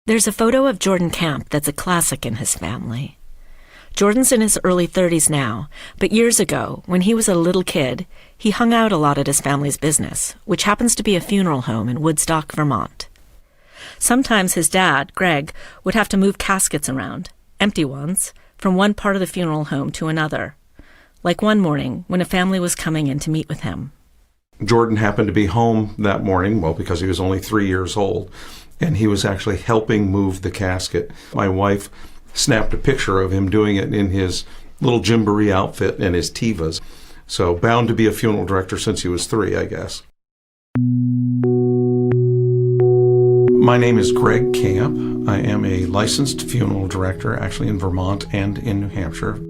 There's a photo of Jordan Camp that's a classic in his family. Jordan's in his early 30s now, but years ago, when he was a little kid, he hung out a lot at his family's business, which happens to be a funeral home in Woodstock, Vermont. Sometimes his dad, Greg, would have to move caskets around, empty ones, from one part of the funeral home to another, like one morning when a family was coming in to meet with him. Jordan happened to be home that morning, well, because he was only 3 years old, and he was actually helping move the casket. My wife snapped a picture of him doing it in his little gymboree outfit and his tivas. So bound to be a funeral director since he was 3, I guess. My name is Greg Camp. I am a licensed funeral director, actually in Vermont and in New Hampshire.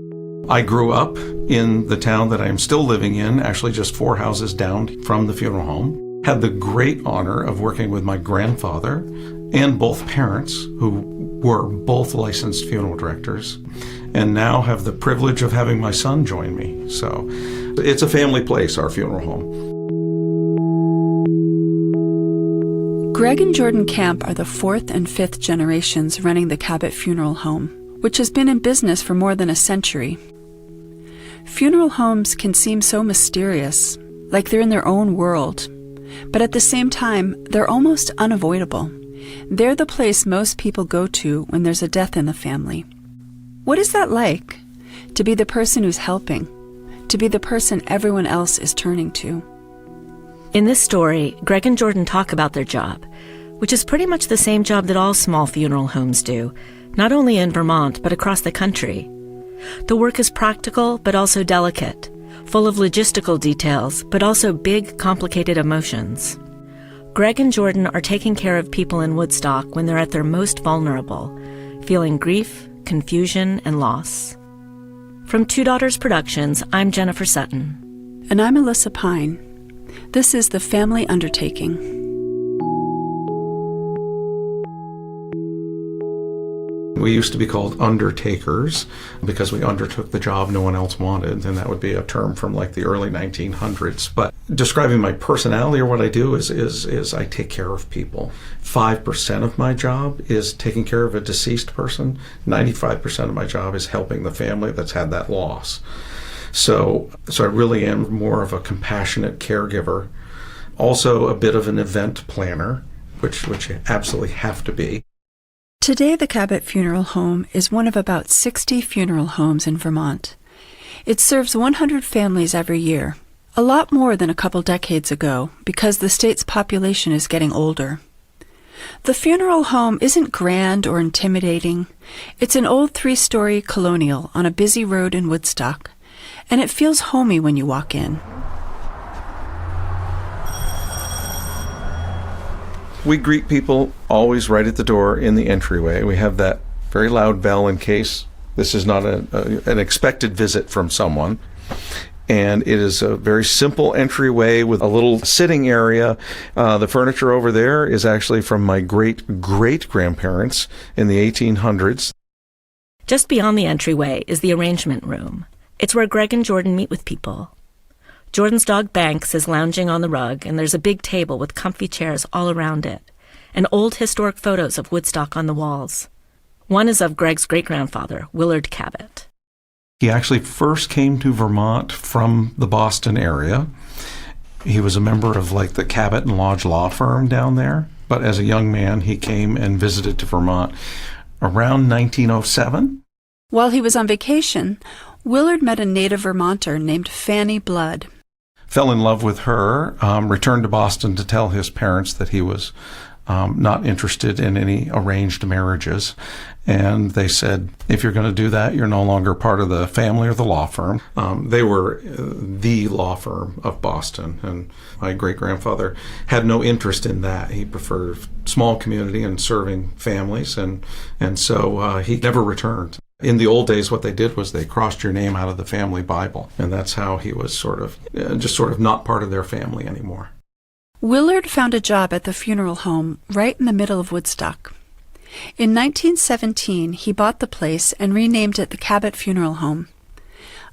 I grew up in the town that I am still living in, actually just 4 houses down from the funeral home. Had the great honor of working with my grandfather and both parents, who were both licensed funeral directors, and now have the privilege of having my son join me. So it's a family place, our funeral home. Greg and Jordan Camp are the 4th and 5th generations running the Cabot Funeral Home, which has been in business for more than a century. Funeral homes can seem so mysterious, like they're in their own world, but at the same time, they're almost unavoidable. They're the place most people go to when there's a death in the family. What is that like? To be the person who's helping, to be the person everyone else is turning to. In this story, Greg and Jordan talk about their job, which is pretty much the same job that all small funeral homes do, not only in Vermont, but across the country. The work is practical, but also delicate, full of logistical details, but also big, complicated emotions. Greg and Jordan are taking care of people in Woodstock when they're at their most vulnerable, feeling grief, confusion, and loss. From Two Daughters Productions, I'm Jennifer Sutton. And I'm Alyssa Pine. This is the Family Undertaking. We used to be called undertakers because we undertook the job no one else wanted, and that would be a term from like the early 1900s. But describing my personality or what I do is I take care of people. 5% of my job is taking care of a deceased person. 95% of my job is helping the family that's had that loss. So I really am more of a compassionate caregiver. Also a bit of an event planner, which you absolutely have to be. Today, the Cabot Funeral Home is one of about 60 funeral homes in Vermont. It serves 100 families every year, a lot more than a couple decades ago because the state's population is getting older. The funeral home isn't grand or intimidating. It's an old 3-story colonial on a busy road in Woodstock, and it feels homey when you walk in. We greet people always right at the door in the entryway. We have that very loud bell in case this is not an expected visit from someone. And it is a very simple entryway with a little sitting area. The furniture over there is actually from my great-great-grandparents in the 1800s. Just beyond the entryway is the arrangement room. It's where Greg and Jordan meet with people. Jordan's dog Banks is lounging on the rug, and there's a big table with comfy chairs all around it, and old historic photos of Woodstock on the walls. One is of Greg's great-grandfather, Willard Cabot. He actually first came to Vermont from the Boston area. He was a member of like the Cabot and Lodge law firm down there, but as a young man, he came and visited to Vermont around 1907. While he was on vacation, Willard met a native Vermonter named Fanny Blood. Fell in love with her, returned to Boston to tell his parents that he was not interested in any arranged marriages. And they said, if you're going to do that, you're no longer part of the family or the law firm. They were the law firm of Boston. And my great-grandfather had no interest in that. He preferred small community and serving families. And so he never returned. In the old days, what they did was they crossed your name out of the family Bible. And that's how he was sort of not part of their family anymore. Willard found a job at the funeral home right in the middle of Woodstock. In 1917, he bought the place and renamed it the Cabot Funeral Home.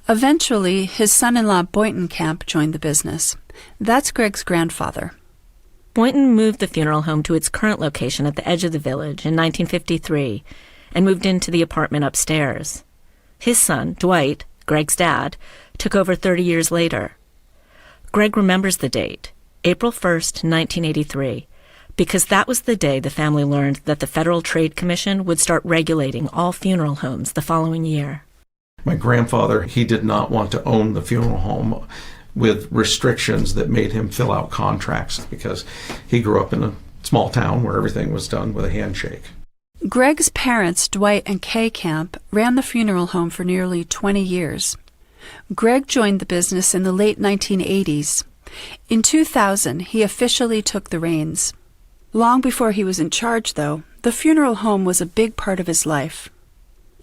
Eventually, his son-in-law Boynton Camp joined the business. That's Greg's grandfather. Boynton moved the funeral home to its current location at the edge of the village in 1953 and moved into the apartment upstairs. His son, Dwight, Greg's dad, took over 30 years later. Greg remembers the date, April 1st, 1983, because that was the day the family learned that the Federal Trade Commission would start regulating all funeral homes the following year. My grandfather, he did not want to own the funeral home with restrictions that made him fill out contracts because he grew up in a small town where everything was done with a handshake. Greg's parents, Dwight and Kay Camp, ran the funeral home for nearly 20 years. Greg joined the business in the late 1980s. In 2000, he officially took the reins. Long before he was in charge, though, the funeral home was a big part of his life.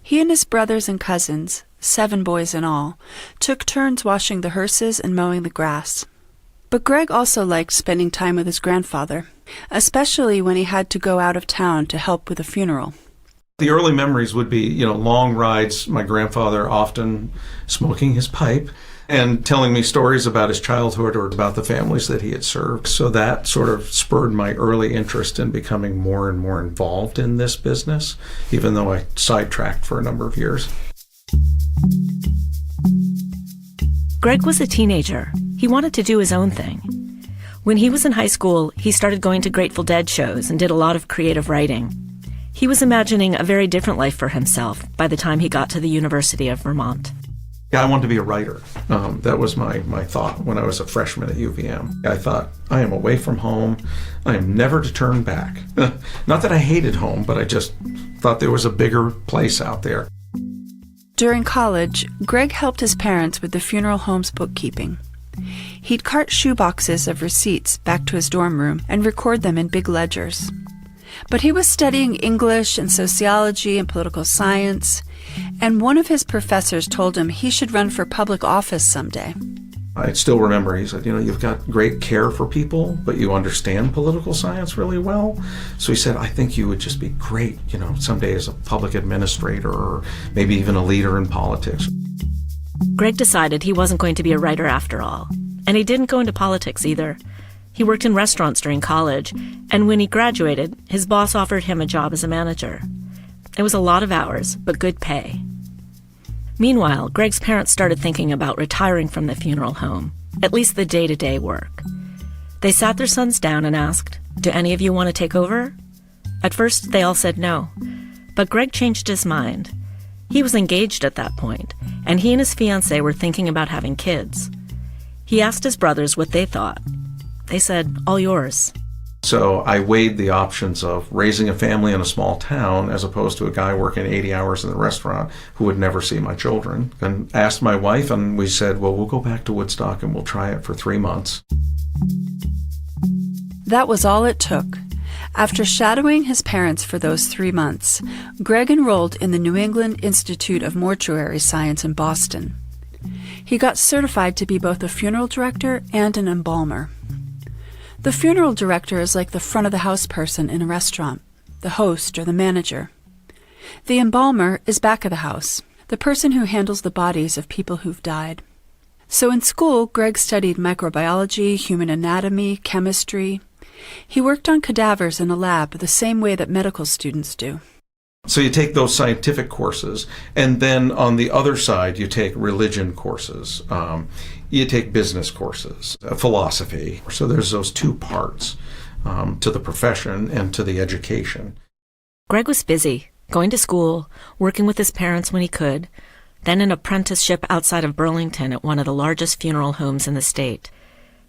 He and his brothers and cousins, 7 boys in all, took turns washing the hearses and mowing the grass. But Greg also liked spending time with his grandfather, especially when he had to go out of town to help with a funeral. The early memories would be, long rides, my grandfather often smoking his pipe and telling me stories about his childhood or about the families that he had served. So that sort of spurred my early interest in becoming more and more involved in this business, even though I sidetracked for a number of years. Greg was a teenager. He wanted to do his own thing. When he was in high school, he started going to Grateful Dead shows and did a lot of creative writing. He was imagining a very different life for himself by the time he got to the University of Vermont. Yeah, I wanted to be a writer. That was my thought when I was a freshman at UVM. I thought, I am away from home. I am never to turn back. Not that I hated home, but I just thought there was a bigger place out there. During college, Greg helped his parents with the funeral home's bookkeeping. He'd cart shoeboxes of receipts back to his dorm room and record them in big ledgers. But he was studying English and sociology and political science, and one of his professors told him he should run for public office someday. I still remember he said, you've got great care for people, but you understand political science really well. So he said, I think you would just be great, someday as a public administrator or maybe even a leader in politics. Greg decided he wasn't going to be a writer after all, and he didn't go into politics either. He worked in restaurants during college, and when he graduated, his boss offered him a job as a manager. It was a lot of hours, but good pay. Meanwhile, Greg's parents started thinking about retiring from the funeral home, at least the day-to-day work. They sat their sons down and asked, "Do any of you want to take over?" At first, they all said no, but Greg changed his mind. He was engaged at that point, and he and his fiancée were thinking about having kids. He asked his brothers what they thought. They said, "All yours." So I weighed the options of raising a family in a small town as opposed to a guy working 80 hours in the restaurant who would never see my children. And asked my wife, and we said, well, we'll go back to Woodstock and we'll try it for 3 months. That was all it took. After shadowing his parents for those 3 months, Greg enrolled in the New England Institute of Mortuary Science in Boston. He got certified to be both a funeral director and an embalmer. The funeral director is like the front-of-the-house person in a restaurant, the host or the manager. The embalmer is back of the house, the person who handles the bodies of people who've died. So in school, Greg studied microbiology, human anatomy, chemistry. He worked on cadavers in a lab the same way that medical students do. So you take those scientific courses, and then on the other side, you take religion courses. You take business courses, philosophy. So there's those 2 parts to the profession and to the education. Greg was busy, going to school, working with his parents when he could, then an apprenticeship outside of Burlington at one of the largest funeral homes in the state.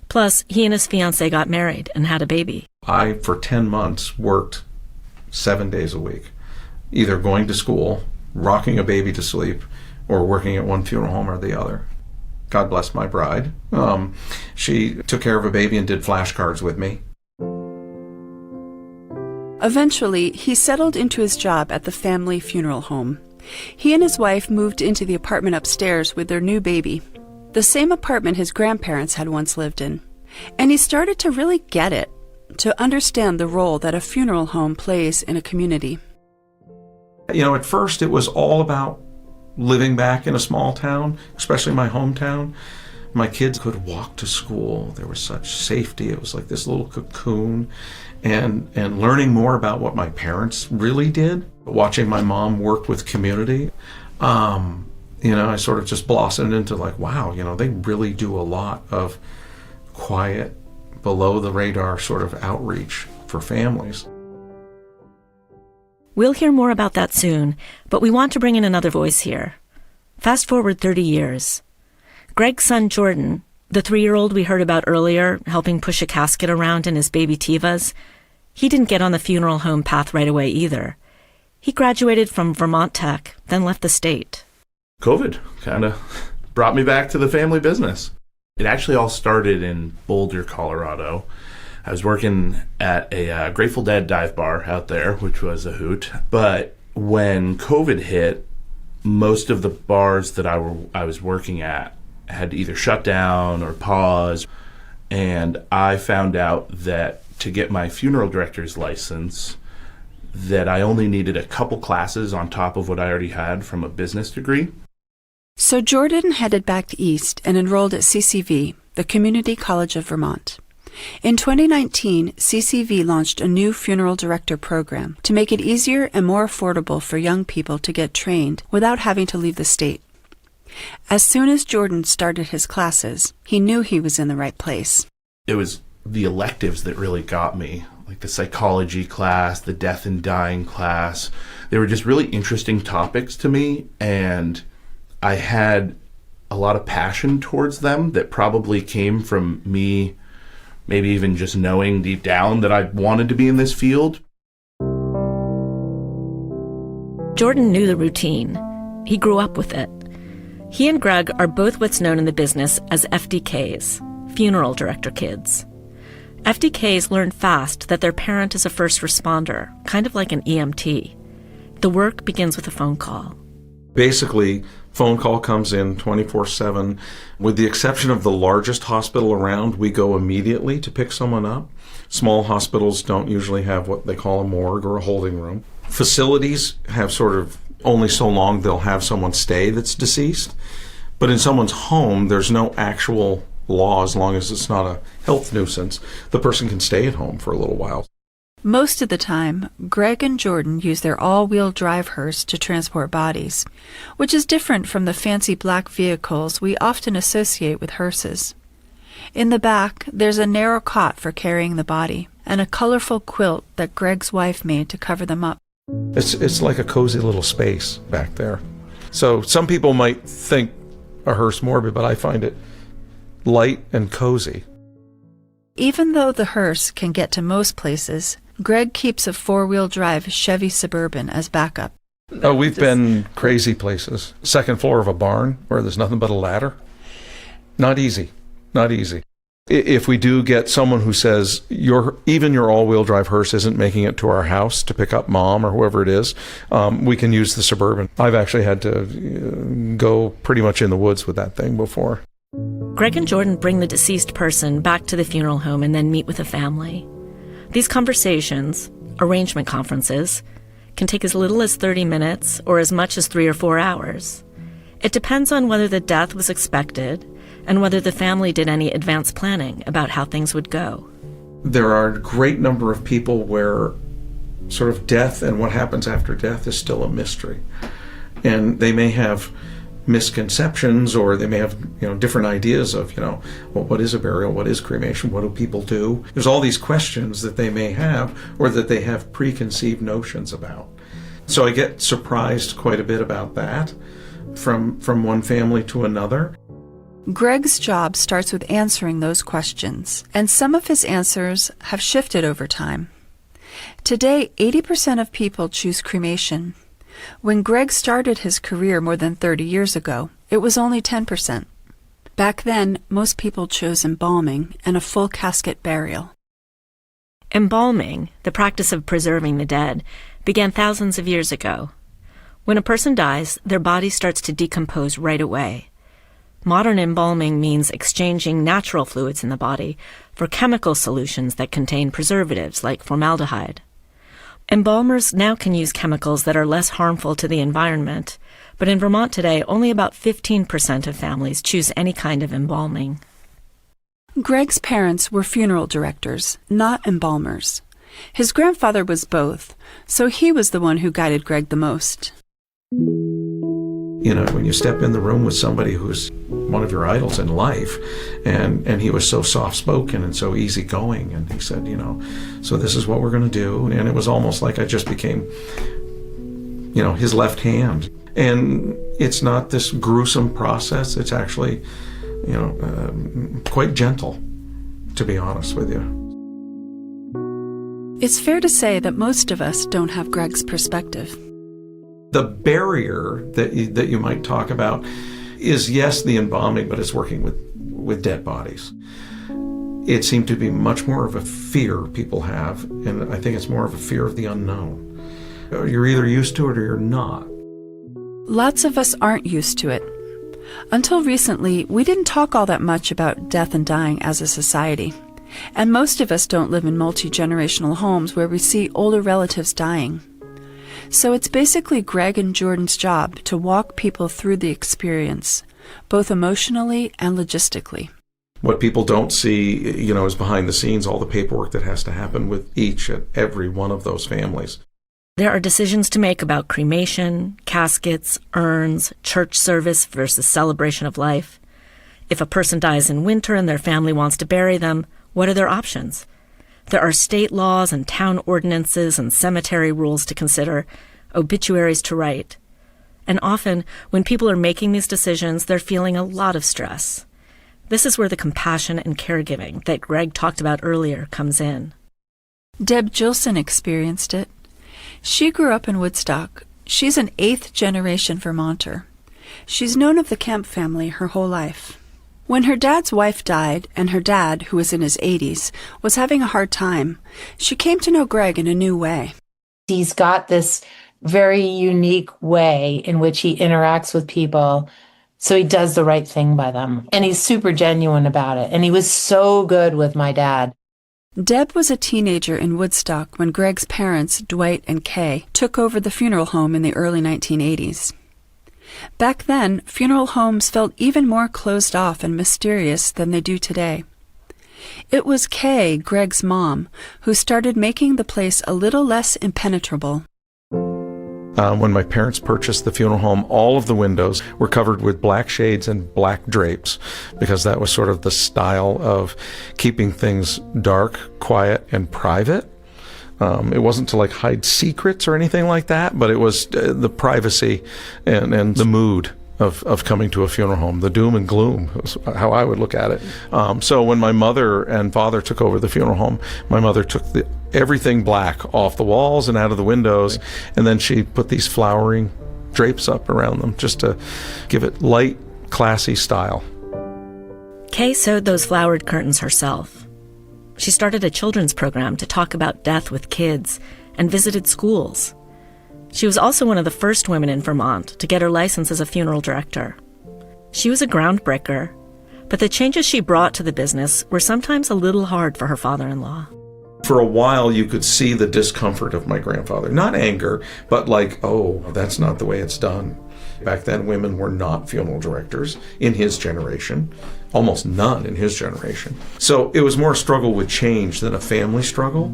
Plus, he and his fiancée got married and had a baby. I, for 10 months, worked 7 days a week, either going to school, rocking a baby to sleep, or working at one funeral home or the other. God bless my bride. She took care of a baby and did flashcards with me. Eventually, he settled into his job at the family funeral home. He and his wife moved into the apartment upstairs with their new baby, the same apartment his grandparents had once lived in. And he started to really get it, to understand the role that a funeral home plays in a community. At first it was all about living back in a small town, especially my hometown. My kids could walk to school. There was such safety. It was like this little cocoon. And learning more about what my parents really did, watching my mom work with community, I sort of just blossomed into like, wow, they really do a lot of quiet, below the radar sort of outreach for families. We'll hear more about that soon, but we want to bring in another voice here. Fast forward 30 years. Greg's son Jordan, the 3-year-old we heard about earlier, helping push a casket around in his baby Tivas, he didn't get on the funeral home path right away either. He graduated from Vermont Tech, then left the state. COVID kind of brought me back to the family business. It actually all started in Boulder, Colorado. I was working at a Grateful Dead dive bar out there, which was a hoot. But when COVID hit, most of the bars that I was working at had to either shut down or pause. And I found out that to get my funeral director's license, that I only needed a couple classes on top of what I already had from a business degree. So Jordan headed back east and enrolled at CCV, the Community College of Vermont. In 2019, CCV launched a new funeral director program to make it easier and more affordable for young people to get trained without having to leave the state. As soon as Jordan started his classes, he knew he was in the right place. It was the electives that really got me, like the psychology class, the death and dying class. They were just really interesting topics to me, and I had a lot of passion towards them that probably came from me maybe even just knowing deep down that I wanted to be in this field. Jordan knew the routine. He grew up with it. He and Greg are both what's known in the business as FDKs, funeral director kids. FDKs learn fast that their parent is a first responder, kind of like an EMT. The work begins with a phone call. Basically, phone call comes in 24/7. With the exception of the largest hospital around, we go immediately to pick someone up. Small hospitals don't usually have what they call a morgue or a holding room. Facilities have sort of only so long they'll have someone stay that's deceased. But in someone's home, there's no actual law as long as it's not a health nuisance. The person can stay at home for a little while. Most of the time, Greg and Jordan use their all-wheel drive hearse to transport bodies, which is different from the fancy black vehicles we often associate with hearses. In the back, there's a narrow cot for carrying the body, and a colorful quilt that Greg's wife made to cover them up. It's like a cozy little space back there. So some people might think a hearse morbid, but I find it light and cozy. Even though the hearse can get to most places, Greg keeps a 4-wheel drive Chevy Suburban as backup. Oh, we've been crazy places. Second floor of a barn where there's nothing but a ladder. Not easy. Not easy. If we do get someone who says, even your all-wheel drive hearse isn't making it to our house to pick up mom or whoever it is, we can use the Suburban. I've actually had to go pretty much in the woods with that thing before. Greg and Jordan bring the deceased person back to the funeral home and then meet with the family. These conversations, arrangement conferences, can take as little as 30 minutes or as much as 3 or 4 hours. It depends on whether the death was expected and whether the family did any advanced planning about how things would go. There are a great number of people where sort of death and what happens after death is still a mystery. And they may have misconceptions, or they may have different ideas of well, what is a burial, what is cremation, what do people do. There's all these questions that they may have, or that they have preconceived notions about. So I get surprised quite a bit about that from one family to another. Greg's job starts with answering those questions, and some of his answers have shifted over time. Today, 80% of people choose cremation. When Greg started his career more than 30 years ago, it was only 10%. Back then, most people chose embalming and a full casket burial. Embalming, the practice of preserving the dead, began thousands of years ago. When a person dies, their body starts to decompose right away. Modern embalming means exchanging natural fluids in the body for chemical solutions that contain preservatives like formaldehyde. Embalmers now can use chemicals that are less harmful to the environment, But in Vermont today, only about 15% of families choose any kind of embalming. Greg's parents were funeral directors, not embalmers. His grandfather was both, so he was the one who guided Greg the most. You know, when you step in the room with somebody who's one of your idols in life, and he was so soft-spoken and so easygoing, and he said, you know, so this is what we're going to do, and it was almost like I just became, you know, his left hand. And it's not this gruesome process. It's actually, you know, quite gentle, to be honest with you. It's fair to say that most of us don't have Greg's perspective. The barrier that you might talk about is, yes, the embalming, but it's working with dead bodies. It seemed to be much more of a fear people have, and I think it's more of a fear of the unknown. You're either used to it or you're not. Lots of us aren't used to it. Until recently, we didn't talk all that much about death and dying as a society. And most of us don't live in multi-generational homes where we see older relatives dying. So it's basically Greg and Jordan's job to walk people through the experience, both emotionally and logistically. What people don't see, you know, is behind the scenes, all the paperwork that has to happen with each and every one of those families. There are decisions to make about cremation, caskets, urns, church service versus celebration of life. If a person dies in winter and their family wants to bury them, what are their options? There are state laws and town ordinances and cemetery rules to consider, obituaries to write. And often, when people are making these decisions, they're feeling a lot of stress. This is where the compassion and caregiving that Greg talked about earlier comes in. Deb Gilson experienced it. She grew up in Woodstock. She's an 8th-generation Vermonter. She's known of the Camp family her whole life. When her dad's wife died, and her dad, who was in his 80s, was having a hard time, she came to know Greg in a new way. He's got this very unique way in which he interacts with people, so he does the right thing by them. And he's super genuine about it. And he was so good with my dad. Deb was a teenager in Woodstock when Greg's parents, Dwight and Kay, took over the funeral home in the early 1980s. Back then, funeral homes felt even more closed off and mysterious than they do today. It was Kay, Greg's mom, who started making the place a little less impenetrable. When my parents purchased the funeral home, all of the windows were covered with black shades and black drapes, because that was sort of the style of keeping things dark, quiet, and private. It wasn't to like hide secrets or anything like that, but it was the privacy and the mood of coming to a funeral home. The doom and gloom was how I would look at it. So when my mother and father took over the funeral home, my mother took everything black off the walls and out of the windows, and then she put these flowering drapes up around them just to give it light, classy style. Kay sewed those flowered curtains herself. She started a children's program to talk about death with kids and visited schools. She was also one of the first women in Vermont to get her license as a funeral director. She was a groundbreaker, but the changes she brought to the business were sometimes a little hard for her father-in-law. For a while, you could see the discomfort of my grandfather. Not anger, but like, oh, that's not the way it's done. Back then, women were not funeral directors in his generation, almost none in his generation. So it was more a struggle with change than a family struggle.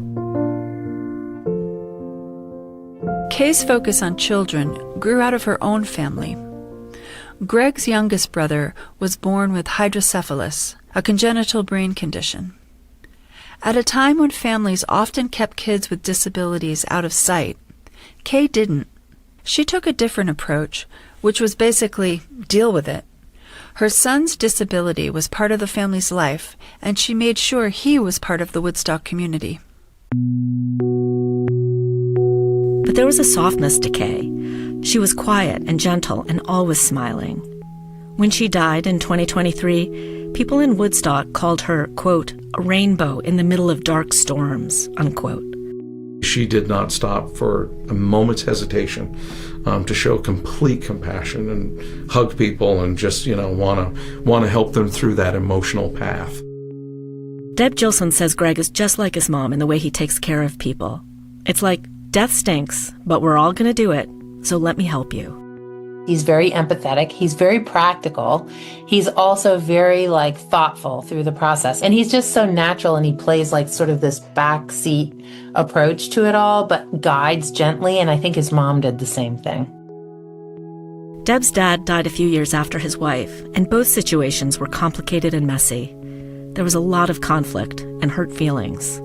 Kay's focus on children grew out of her own family. Greg's youngest brother was born with hydrocephalus, a congenital brain condition. At a time when families often kept kids with disabilities out of sight, Kay didn't. She took a different approach, which was basically deal with it. Her son's disability was part of the family's life, and she made sure he was part of the Woodstock community. But there was a softness to Kay. She was quiet and gentle and always smiling. When she died in 2023, people in Woodstock called her, quote, a rainbow in the middle of dark storms, unquote. She did not stop for a moment's hesitation to show complete compassion and hug people and just, want to help them through that emotional path. Deb Gilson says Greg is just like his mom in the way he takes care of people. It's like, death stinks, but we're all going to do it, so let me help you. He's very empathetic. He's very practical. He's also very thoughtful through the process. And he's just so natural, and he plays sort of this backseat approach to it all, but guides gently. And I think his mom did the same thing. Deb's dad died a few years after his wife, and both situations were complicated and messy. There was a lot of conflict and hurt feelings.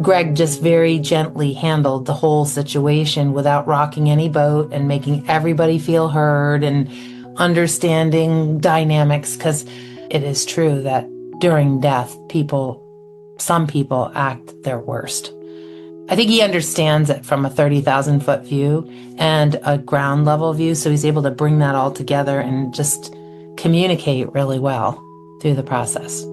Greg just very gently handled the whole situation without rocking any boat and making everybody feel heard and understanding dynamics, because it is true that during death, some people act their worst. I think he understands it from a 30,000-foot view and a ground level view, so he's able to bring that all together and just communicate really well through the process.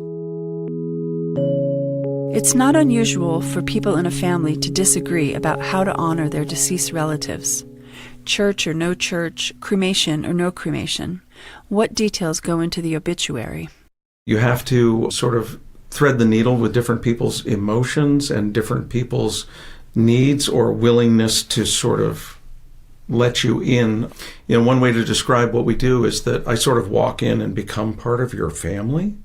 It's not unusual for people in a family to disagree about how to honor their deceased relatives. Church or no church, cremation or no cremation. What details go into the obituary? You have to sort of thread the needle with different people's emotions and different people's needs or willingness to sort of let you in. One way to describe what we do is that I sort of walk in and become part of your family.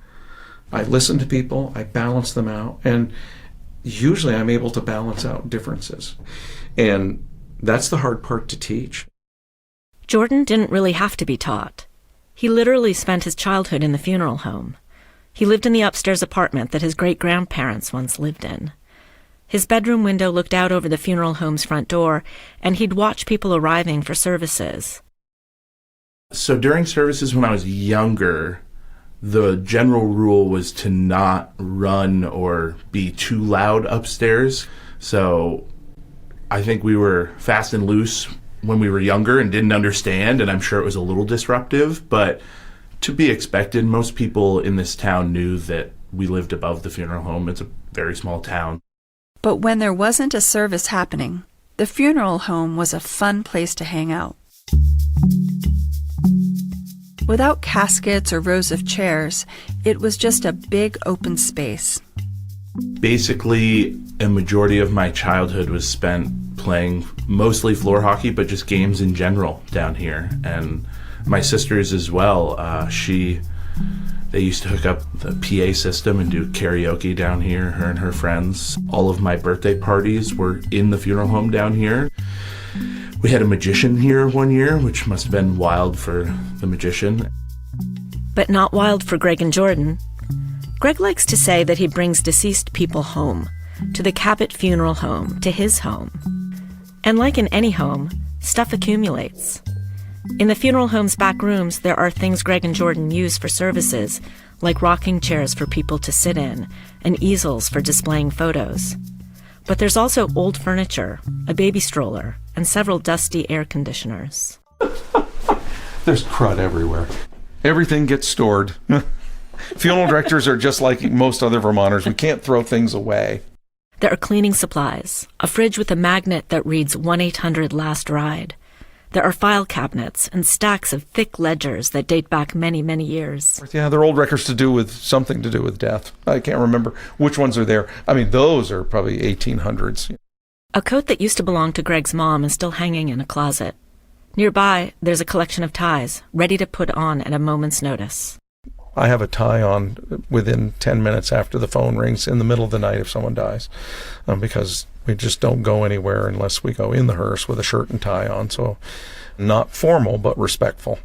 I listen to people, I balance them out, and usually I'm able to balance out differences. And that's the hard part to teach. Jordan didn't really have to be taught. He literally spent his childhood in the funeral home. He lived in the upstairs apartment that his great-grandparents once lived in. His bedroom window looked out over the funeral home's front door, and he'd watch people arriving for services. So during services when I was younger, the general rule was to not run or be too loud upstairs. So I think we were fast and loose when we were younger and didn't understand, and I'm sure it was a little disruptive, but to be expected. Most people in this town knew that we lived above the funeral home. It's a very small town. But when there wasn't a service happening, the funeral home was a fun place to hang out. Without caskets or rows of chairs, it was just a big open space. Basically, a majority of my childhood was spent playing mostly floor hockey, but just games in general down here. And my sisters as well, they used to hook up the PA system and do karaoke down here, her and her friends. All of my birthday parties were in the funeral home down here. We had a magician here one year, which must have been wild for the magician. But not wild for Greg and Jordan. Greg likes to say that he brings deceased people home, to the Cabot Funeral Home, to his home. And like in any home, stuff accumulates. In the funeral home's back rooms, there are things Greg and Jordan use for services, like rocking chairs for people to sit in and easels for displaying photos. But there's also old furniture, a baby stroller, and several dusty air conditioners. There's crud everywhere. Everything gets stored. Funeral directors are just like most other Vermonters. We can't throw things away. There are cleaning supplies, a fridge with a magnet that reads 1-800-LAST-RIDE. There are file cabinets and stacks of thick ledgers that date back many, many years. Yeah, they're old records something to do with death. I can't remember which ones are there. I mean, those are probably 1800s. A coat that used to belong to Greg's mom is still hanging in a closet. Nearby, there's a collection of ties, ready to put on at a moment's notice. I have a tie on within 10 minutes after the phone rings in the middle of the night if someone dies, because we just don't go anywhere unless we go in the hearse with a shirt and tie on. So not formal, but respectful.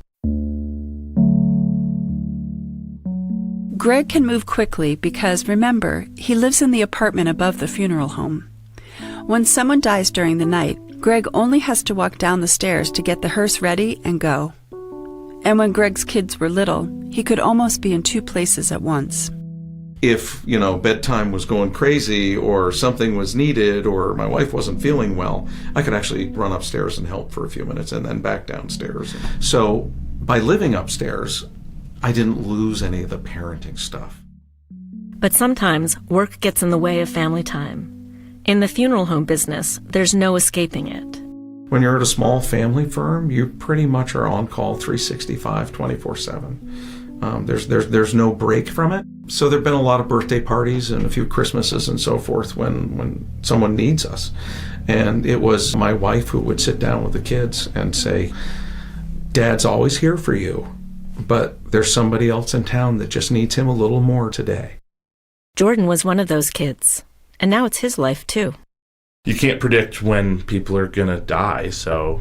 Greg can move quickly because, remember, he lives in the apartment above the funeral home. When someone dies during the night, Greg only has to walk down the stairs to get the hearse ready and go. And when Greg's kids were little, he could almost be in two places at once. If, bedtime was going crazy or something was needed or my wife wasn't feeling well, I could actually run upstairs and help for a few minutes and then back downstairs. So by living upstairs, I didn't lose any of the parenting stuff. But sometimes work gets in the way of family time. In the funeral home business, there's no escaping it. When you're at a small family firm, you pretty much are on call 365, 24/7. There's no break from it. So there've been a lot of birthday parties and a few Christmases and so forth when someone needs us. And it was my wife who would sit down with the kids and say, Dad's always here for you, but there's somebody else in town that just needs him a little more today. Jordan was one of those kids, and now it's his life too. You can't predict when people are going to die, so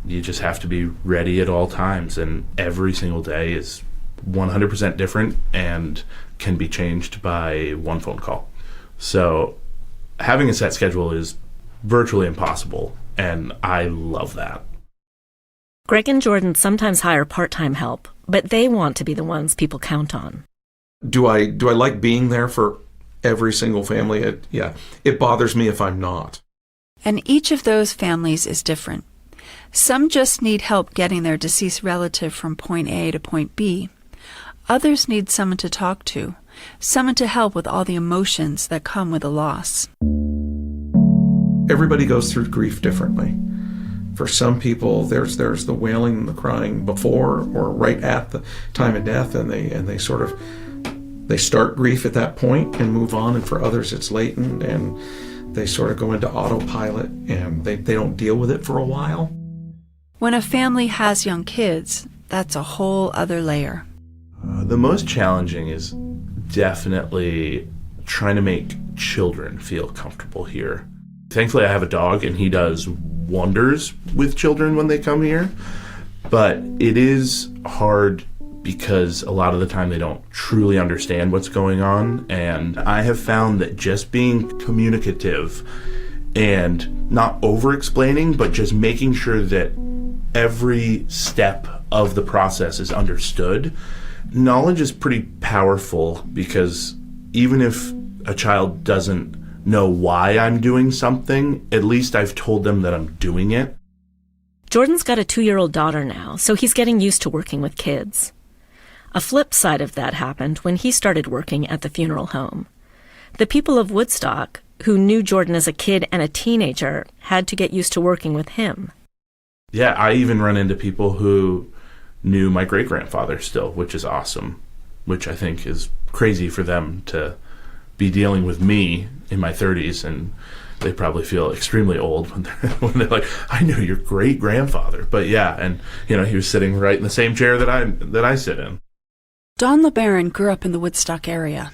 you just have to be ready at all times, and every single day is 100% different and can be changed by one phone call. So having a set schedule is virtually impossible, and I love that. Greg and Jordan sometimes hire part-time help, but they want to be the ones people count on. Do I like being there for every single family? It bothers me if I'm not. And each of those families is different. Some just need help getting their deceased relative from point A to point B. Others need someone to talk to, someone to help with all the emotions that come with a loss. Everybody goes through grief differently. For some people, there's the wailing and the crying before or right at the time of death, and they start grief at that point and move on. And for others, it's latent, and they sort of go into autopilot, and they don't deal with it for a while. When a family has young kids, that's a whole other layer. The most challenging is definitely trying to make children feel comfortable here. Thankfully, I have a dog, and he does wonders with children when they come here. But it is hard because a lot of the time they don't truly understand what's going on. And I have found that just being communicative and not over-explaining, but just making sure that every step of the process is understood. Knowledge is pretty powerful, because even if a child doesn't know why I'm doing something, at least I've told them that I'm doing it. Jordan's got a 2-year-old daughter now, so he's getting used to working with kids. A flip side of that happened when he started working at the funeral home. The people of Woodstock, who knew Jordan as a kid and a teenager, had to get used to working with him. Yeah, I even run into people who knew my great-grandfather still, which is awesome, which I think is crazy for them to be dealing with me in my 30s, and they probably feel extremely old when they're like, I knew your great-grandfather. But yeah, and he was sitting right in the same chair that I sit in. Dawn LeBaron grew up in the Woodstock area.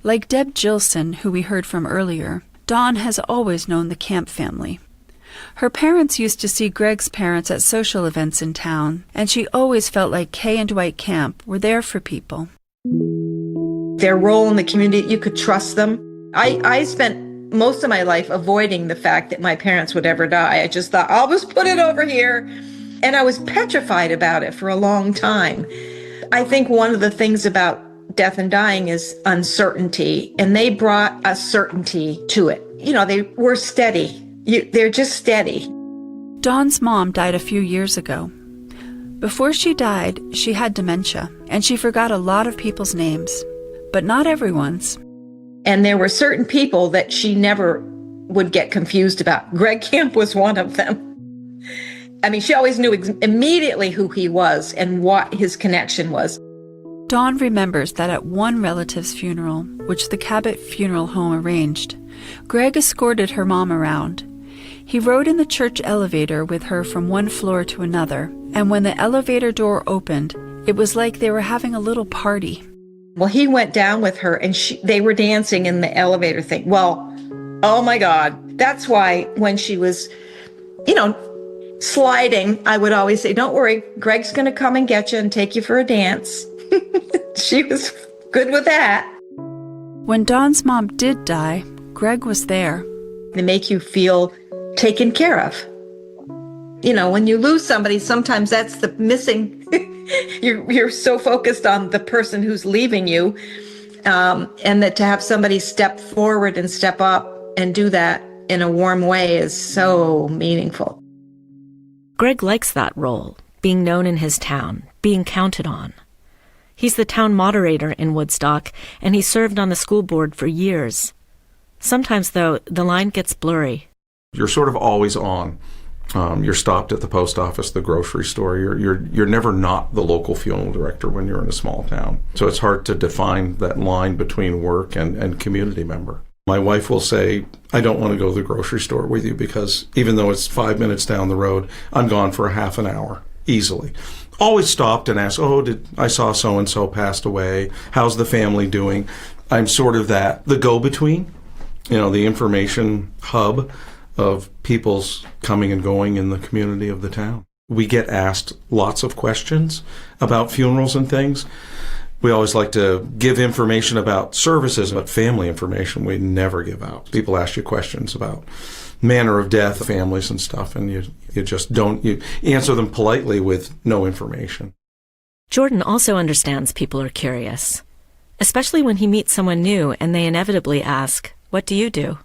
Like Deb Gilson, who we heard from earlier, Dawn has always known the Camp family. Her parents used to see Greg's parents at social events in town, and she always felt like Kay and Dwight Camp were there for people. Their role in the community, you could trust them. I spent most of my life avoiding the fact that my parents would ever die. I just thought, I'll just put it over here. And I was petrified about it for a long time. I think one of the things about death and dying is uncertainty, and they brought a certainty to it. They were steady. They're just steady. Dawn's mom died a few years ago. Before she died, she had dementia, and she forgot a lot of people's names, but not everyone's. And there were certain people that she never would get confused about. Greg Camp was one of them. I mean, she always knew immediately who he was and what his connection was. Dawn remembers that at one relative's funeral, which the Cabot Funeral Home arranged, Greg escorted her mom around. He rode in the church elevator with her from one floor to another, and when the elevator door opened, it was like they were having a little party. Well, he went down with her, and they were dancing in the elevator thing. Well, oh my God. That's why when she was, sliding, I would always say, don't worry, Greg's going to come and get you and take you for a dance. She was good with that. When Dawn's mom did die, Greg was there. They make you feel taken care of. When you lose somebody, sometimes that's the missing. You're so focused on the person who's leaving you, and that to have somebody step forward and step up and do that in a warm way is so meaningful. Greg likes that role, being known in his town, being counted on. He's the town moderator in Woodstock, and he served on the school board for years. Sometimes, though, the line gets blurry. You're sort of always on. You're stopped at the post office, the grocery store. You're never not the local funeral director when you're in a small town. So it's hard to define that line between work and community member. My wife will say, I don't want to go to the grocery store with you because even though it's 5 minutes down the road, I'm gone for a half an hour. easily. Always stopped and asked, I saw so-and-so passed away. How's the family doing? I'm sort of the go-between, the information hub of people's coming and going in the community of the town. We get asked lots of questions about funerals and things. We always like to give information about services, but family information we never give out. People ask you questions about manner of death, families and stuff, and you just don't, you answer them politely with no information. Jordan also understands people are curious, especially when he meets someone new and they inevitably ask, "What do you do?"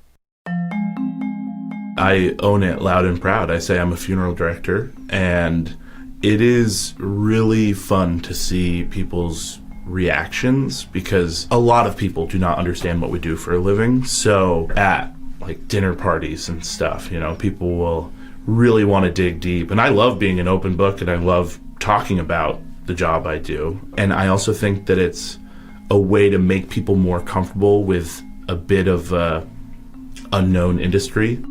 I own it loud and proud. I say I'm a funeral director, and it is really fun to see people's reactions because a lot of people do not understand what we do for a living. So at like dinner parties and stuff, people will really want to dig deep. And I love being an open book, and I love talking about the job I do. And I also think that it's a way to make people more comfortable with a bit of a unknown industry.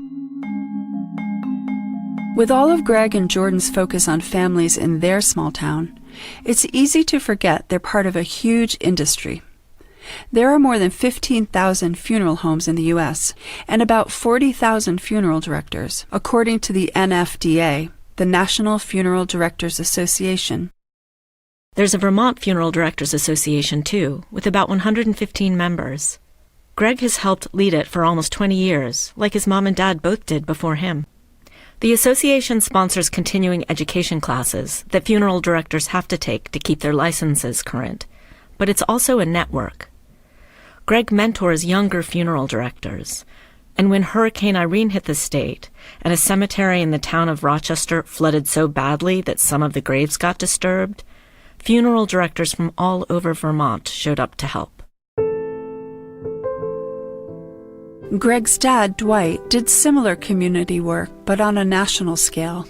With all of Greg and Jordan's focus on families in their small town, it's easy to forget they're part of a huge industry. There are more than 15,000 funeral homes in the U.S. and about 40,000 funeral directors, according to the NFDA, the National Funeral Directors Association. There's a Vermont Funeral Directors Association, too, with about 115 members. Greg has helped lead it for almost 20 years, like his mom and dad both did before him. The association sponsors continuing education classes that funeral directors have to take to keep their licenses current, but it's also a network. Greg mentors younger funeral directors, and when Hurricane Irene hit the state and a cemetery in the town of Rochester flooded so badly that some of the graves got disturbed, funeral directors from all over Vermont showed up to help. Greg's dad, Dwight, did similar community work, but on a national scale.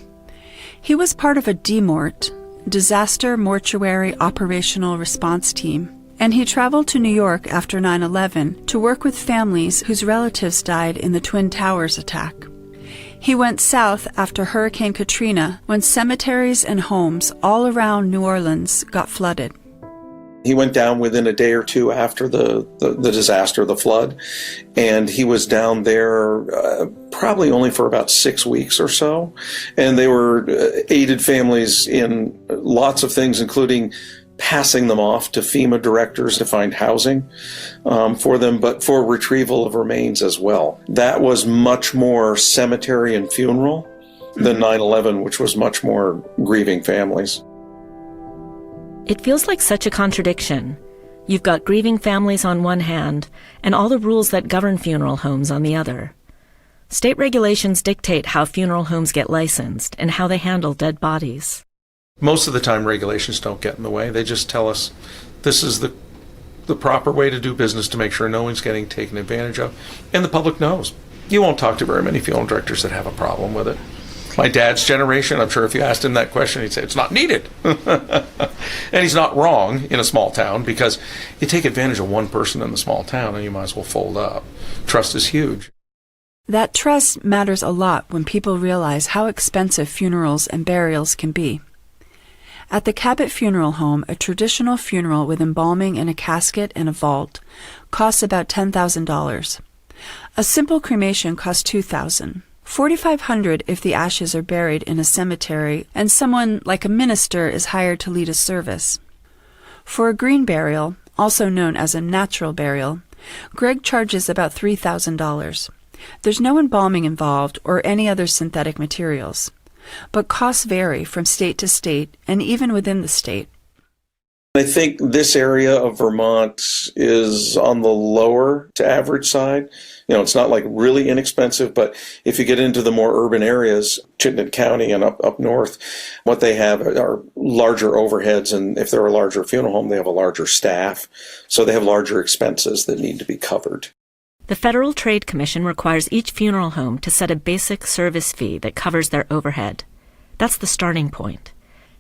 He was part of a DMORT, Disaster Mortuary Operational Response Team, and he traveled to New York after 9/11 to work with families whose relatives died in the Twin Towers attack. He went south after Hurricane Katrina when cemeteries and homes all around New Orleans got flooded. He went down within a day or two after the disaster, the flood, and he was down there probably only for about 6 weeks or so. And they were aided families in lots of things, including passing them off to FEMA directors to find housing for them, but for retrieval of remains as well. That was much more cemetery and funeral than 9/11, which was much more grieving families. It feels like such a contradiction. You've got grieving families on one hand and all the rules that govern funeral homes on the other. State regulations dictate how funeral homes get licensed and how they handle dead bodies. Most of the time, regulations don't get in the way. They just tell us this is the proper way to do business to make sure no one's getting taken advantage of, and the public knows. You won't talk to very many funeral directors that have a problem with it. My dad's generation, I'm sure if you asked him that question, he'd say, it's not needed. And he's not wrong in a small town, because you take advantage of one person in the small town and you might as well fold up. Trust is huge. That trust matters a lot when people realize how expensive funerals and burials can be. At the Cabot Funeral Home, a traditional funeral with embalming in a casket and a vault costs about $10,000. A simple cremation costs $2,000. $4,500 if the ashes are buried in a cemetery and someone like a minister is hired to lead a service. For a green burial, also known as a natural burial, Greg charges about $3,000. There's no embalming involved or any other synthetic materials, but costs vary from state to state and even within the state. I think this area of Vermont is on the lower to average side. It's not like really inexpensive, but if you get into the more urban areas, Chittenden County and up north, what they have are larger overheads, and if they're a larger funeral home, they have a larger staff, so they have larger expenses that need to be covered. The Federal Trade Commission requires each funeral home to set a basic service fee that covers their overhead. That's the starting point.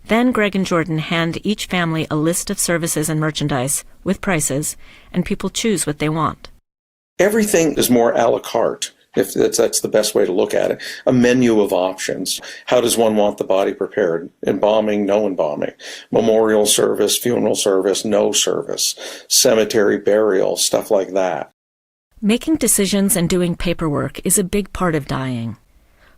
Then Greg and Jordan hand each family a list of services and merchandise with prices, and people choose what they want. Everything is more a la carte if that's the best way to look at it. A menu of options. How does one want the body prepared? Embalming, no embalming. Memorial service, funeral service, no service. Cemetery burial, stuff like that. Making decisions and doing paperwork is a big part of dying.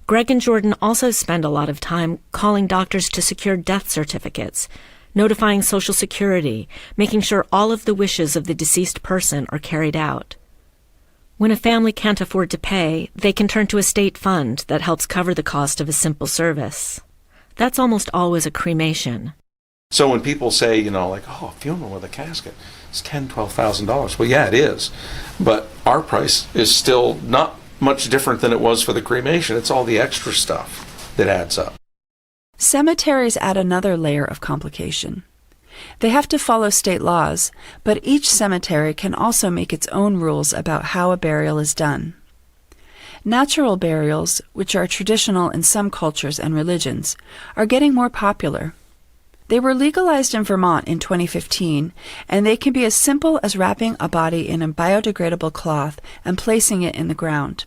Greg and Jordan also spend a lot of time calling doctors to secure death certificates, notifying Social Security, making sure all of the wishes of the deceased person are carried out. When a family can't afford to pay, they can turn to a state fund that helps cover the cost of a simple service. That's almost always a cremation. So when people say, like, oh, a funeral with a casket, it's $10,000, $12,000. Well, yeah, it is. But our price is still not much different than it was for the cremation. It's all the extra stuff that adds up. Cemeteries add another layer of complication. They have to follow state laws, but each cemetery can also make its own rules about how a burial is done. Natural burials, which are traditional in some cultures and religions, are getting more popular. They were legalized in Vermont in 2015, and they can be as simple as wrapping a body in a biodegradable cloth and placing it in the ground.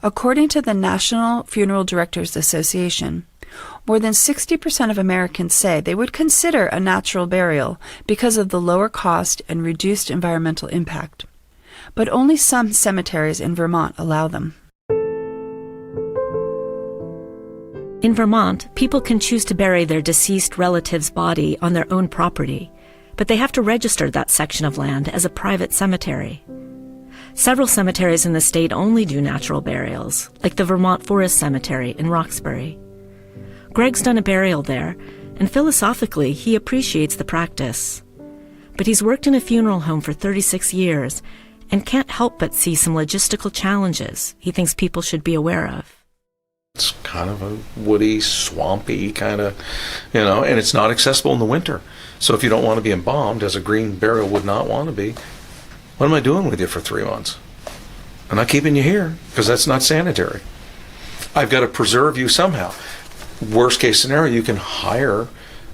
According to the National Funeral Directors Association, more than 60% of Americans say they would consider a natural burial because of the lower cost and reduced environmental impact. But only some cemeteries in Vermont allow them. In Vermont, people can choose to bury their deceased relative's body on their own property, but they have to register that section of land as a private cemetery. Several cemeteries in the state only do natural burials, like the Vermont Forest Cemetery in Roxbury. Greg's done a burial there, and philosophically, he appreciates the practice. But he's worked in a funeral home for 36 years and can't help but see some logistical challenges he thinks people should be aware of. It's kind of a woody, swampy kind of, and it's not accessible in the winter. So if you don't want to be embalmed, as a green burial would not want to be, what am I doing with you for 3 months? I'm not keeping you here because that's not sanitary. I've got to preserve you somehow. Worst case scenario, you can hire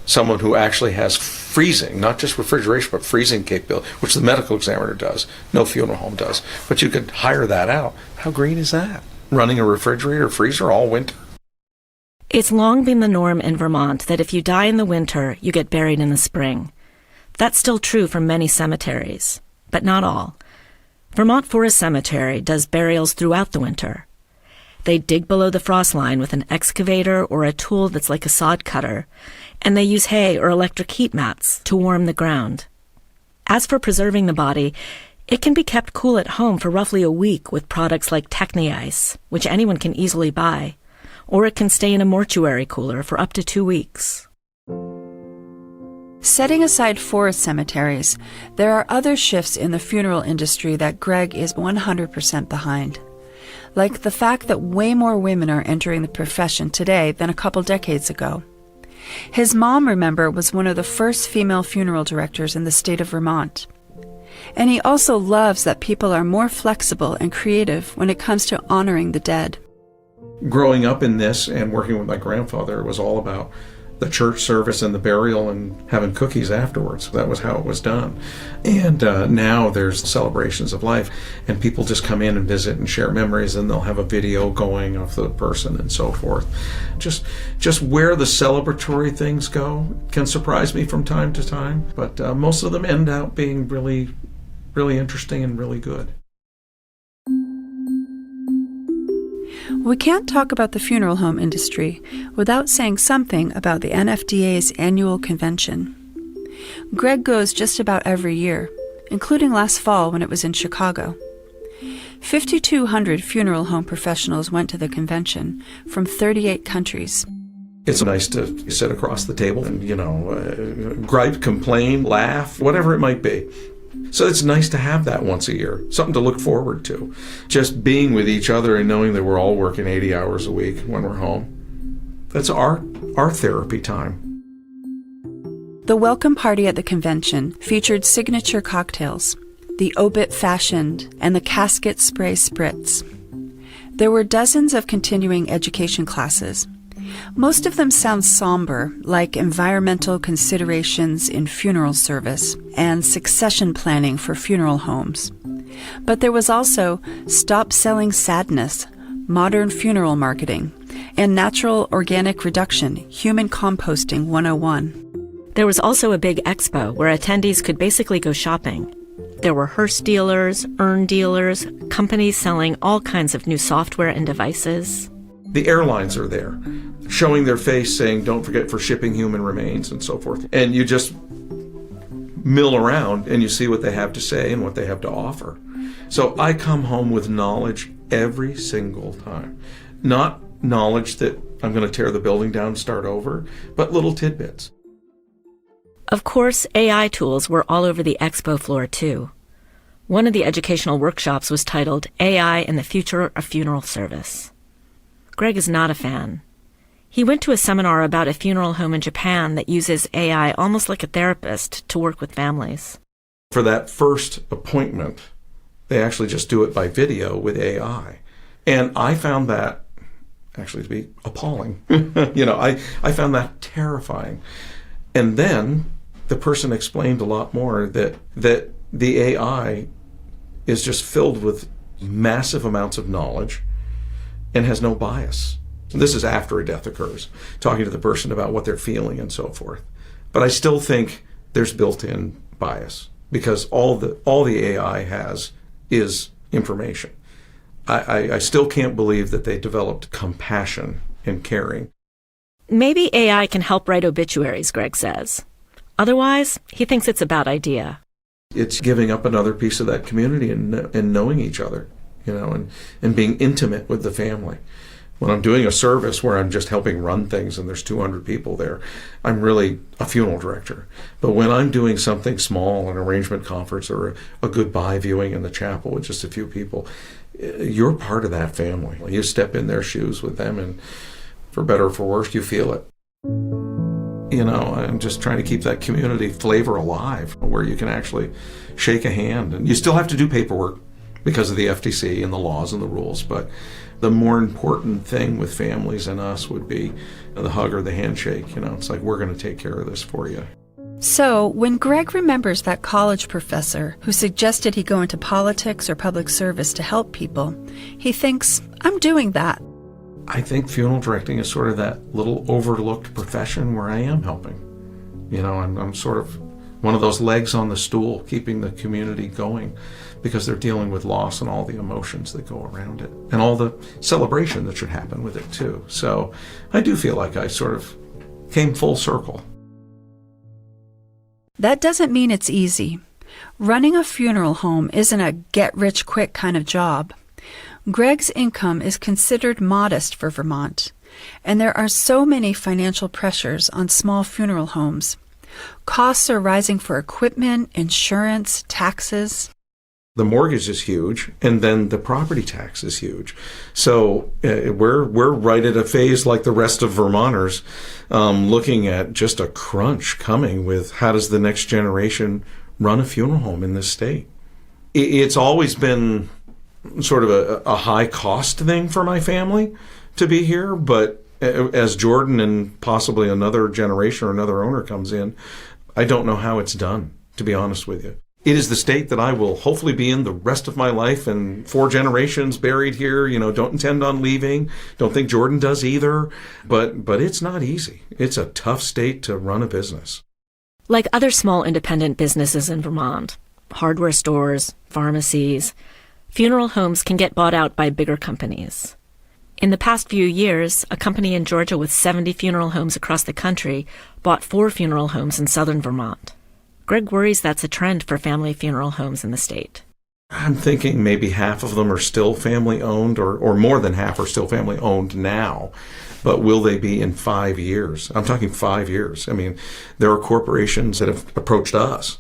someone who actually has freezing, not just refrigeration, but freezing capability, which the medical examiner does. No funeral home does. But you could hire that out. How green is that? Running a refrigerator, freezer all winter? It's long been the norm in Vermont that if you die in the winter, you get buried in the spring. That's still true for many cemeteries, but not all. Vermont Forest Cemetery does burials throughout the winter. They dig below the frost line with an excavator or a tool that's like a sod cutter, and they use hay or electric heat mats to warm the ground. As for preserving the body, it can be kept cool at home for roughly a week with products like Techni-Ice, which anyone can easily buy, or it can stay in a mortuary cooler for up to 2 weeks. Setting aside forest cemeteries, there are other shifts in the funeral industry that Greg is 100% behind. Like the fact that way more women are entering the profession today than a couple decades ago. His mom, remember, was one of the first female funeral directors in the state of Vermont. And he also loves that people are more flexible and creative when it comes to honoring the dead. Growing up in this and working with my grandfather, it was all about the church service and the burial and having cookies afterwards. That was how it was done. And now there's celebrations of life, and people just come in and visit and share memories, and they'll have a video going of the person and so forth. Just where the celebratory things go can surprise me from time to time, but most of them end up being really, really interesting and really good. We can't talk about the funeral home industry without saying something about the NFDA's annual convention. Greg goes just about every year, including last fall when it was in Chicago. 5,200 funeral home professionals went to the convention from 38 countries. It's nice to sit across the table and, gripe, complain, laugh, whatever it might be. So it's nice to have that once a year, something to look forward to. Just being with each other and knowing that we're all working 80 hours a week when we're home. That's our therapy time. The welcome party at the convention featured signature cocktails, the obit fashioned, and the casket spray spritz. There were dozens of continuing education classes. Most of them sound somber, like environmental considerations in funeral service and succession planning for funeral homes. But there was also Stop Selling Sadness, Modern Funeral Marketing, and Natural Organic Reduction, Human Composting 101. There was also a big expo where attendees could basically go shopping. There were hearse dealers, urn dealers, companies selling all kinds of new software and devices. The airlines are there, showing their face saying, don't forget for shipping human remains and so forth. And you just mill around and you see what they have to say and what they have to offer. So I come home with knowledge every single time. Not knowledge that I'm going to tear the building down and start over, but little tidbits. Of course, AI tools were all over the expo floor too. One of the educational workshops was titled AI and the Future of Funeral Service. Greg is not a fan. He went to a seminar about a funeral home in Japan that uses AI almost like a therapist to work with families. For that first appointment, they actually just do it by video with AI. And I found that actually to be appalling. I found that terrifying. And then the person explained a lot more that the AI is just filled with massive amounts of knowledge and has no bias. This is after a death occurs, talking to the person about what they're feeling and so forth. But I still think there's built-in bias because all the AI has is information. I still can't believe that they developed compassion and caring. Maybe AI can help write obituaries, Greg says. Otherwise, he thinks it's a bad idea. It's giving up another piece of that community and knowing each other, and being intimate with the family. When I'm doing a service where I'm just helping run things and there's 200 people there, I'm really a funeral director. But when I'm doing something small, an arrangement conference or a goodbye viewing in the chapel with just a few people, you're part of that family. You step in their shoes with them, and for better or for worse, you feel it. I'm just trying to keep that community flavor alive where you can actually shake a hand. And you still have to do paperwork because of the FTC and the laws and the rules, but the more important thing with families and us would be the hug or the handshake. It's like, we're going to take care of this for you. So, when Greg remembers that college professor who suggested he go into politics or public service to help people, he thinks, I'm doing that. I think funeral directing is sort of that little overlooked profession where I am helping. I'm sort of one of those legs on the stool, keeping the community going because they're dealing with loss and all the emotions that go around it and all the celebration that should happen with it too. So I do feel like I sort of came full circle. That doesn't mean it's easy. Running a funeral home isn't a get-rich-quick kind of job. Greg's income is considered modest for Vermont, and there are so many financial pressures on small funeral homes. Costs are rising for equipment, insurance, taxes. The mortgage is huge, and then the property tax is huge. So we're right at a phase like the rest of Vermonters, looking at just a crunch coming with how does the next generation run a funeral home in this state. It's always been sort of a high cost thing for my family to be here, but as Jordan and possibly another generation or another owner comes in, I don't know how it's done, to be honest with you. It is the state that I will hopefully be in the rest of my life, and 4 generations buried here, don't intend on leaving. Don't think Jordan does either, but it's not easy. It's a tough state to run a business. Like other small independent businesses in Vermont, hardware stores, pharmacies, funeral homes can get bought out by bigger companies. In the past few years, a company in Georgia with 70 funeral homes across the country bought 4 funeral homes in southern Vermont. Greg worries that's a trend for family funeral homes in the state. I'm thinking maybe half of them are still family-owned, or more than half are still family-owned now. But will they be in 5 years? I'm talking 5 years. I mean, there are corporations that have approached us